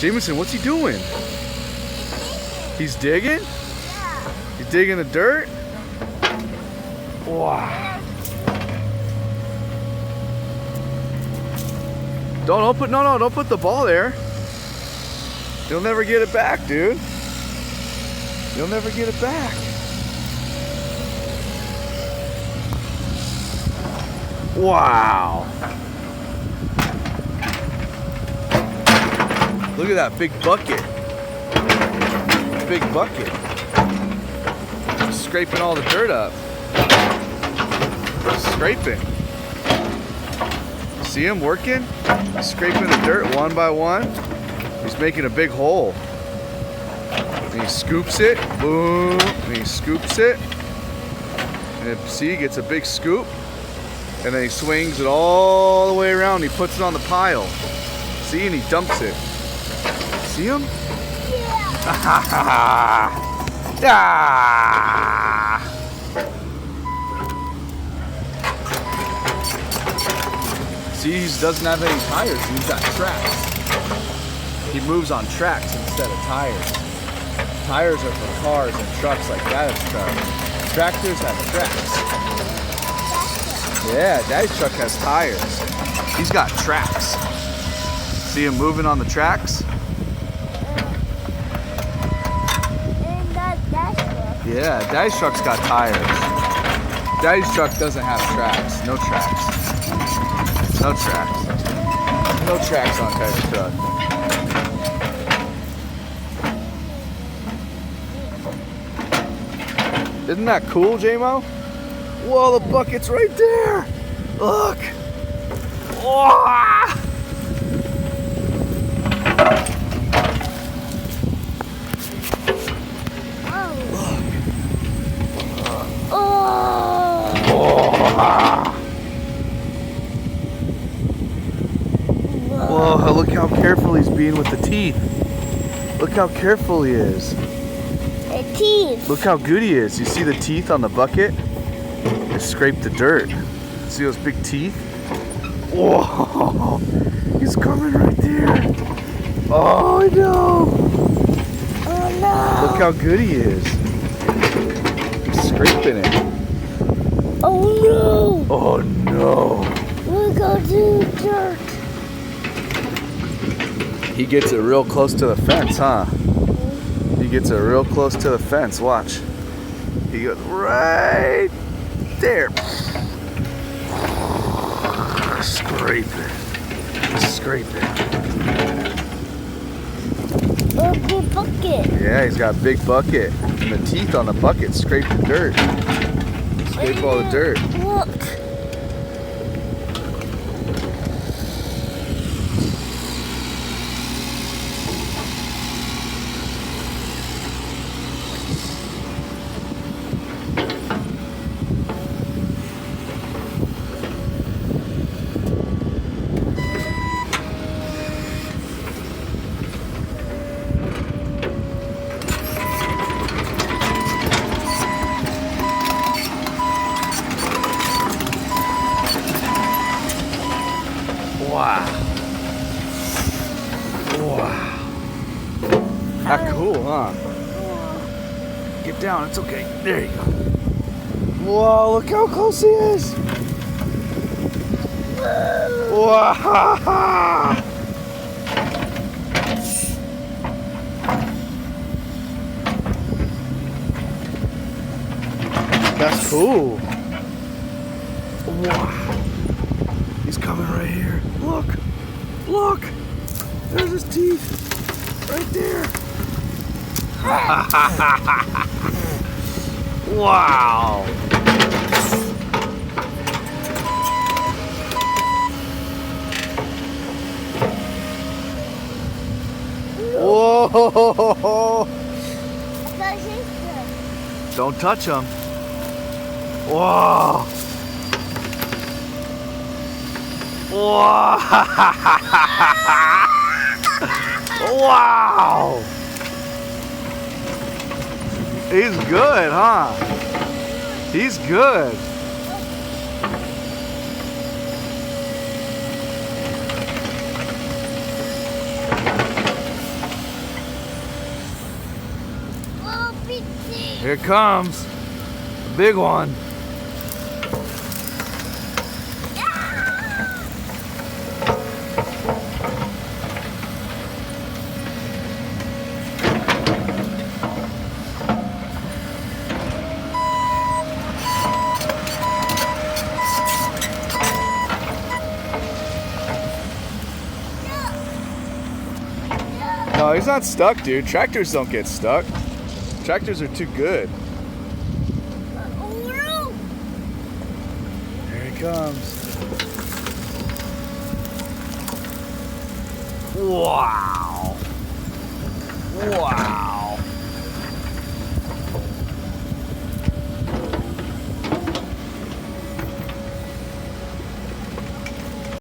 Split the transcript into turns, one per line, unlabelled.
Jameson, what's he doing? He's digging?
Yeah.
He's digging the dirt? Wow. Don't put the ball there. You'll never get it back, dude. You'll never get it back. Wow. Look at that big bucket. Big bucket. Just scraping all the dirt up. Just scraping. See him working? He's scraping the dirt one by one. He's making a big hole. And he scoops it. Boom. And he scoops it. And see, he gets a big scoop. And then he swings it all the way around. He puts it on the pile. See, and he dumps it. See him?
Yeah.
Ah! See, he doesn't have any tires. He's got tracks. He moves on tracks instead of tires. Tires are for cars and trucks like Dad's truck. Tractors have tracks. Yeah, Daddy's truck has tires. He's got tracks. See him moving on the tracks?
And that's truck.
Yeah, Daddy's truck's got tires. Daddy's truck doesn't have tracks. No tracks. No tracks. No tracks on Daddy's truck. Isn't that cool, J-Mo? Whoa, the bucket's right there. Look. Whoa. Whoa, look how careful he's being with the teeth. Look how careful he is.
The teeth.
Look how good he is. You see the teeth on the bucket? They scrape the dirt. See those big teeth? Whoa, he's coming right there. Oh no.
Oh no.
Look how good he is. He's scraping it.
Oh no.
Oh no.
Look how the dirt.
He gets it real close to the fence, huh? He gets it real close to the fence. Watch. He goes right there. Scrape it. Scrape it.
Oh, big bucket.
Yeah, he's got a big bucket. And the teeth on the bucket scrape the dirt. Scrape all the dirt.
Look.
Wow. Wow. That cool, huh? Get down, it's okay. There you go. Whoa, look how close he is. Wow. That's cool. Wow. He's coming right here. Look. Look. There's his teeth. Right there. Wow. Whoa. Don't touch him. Whoa. Whoa. Wow. He's good, huh? He's good. Here it comes. The big one. No, he's not stuck, dude. Tractors don't get stuck. Tractors are too good. Here he comes. Wow. Wow.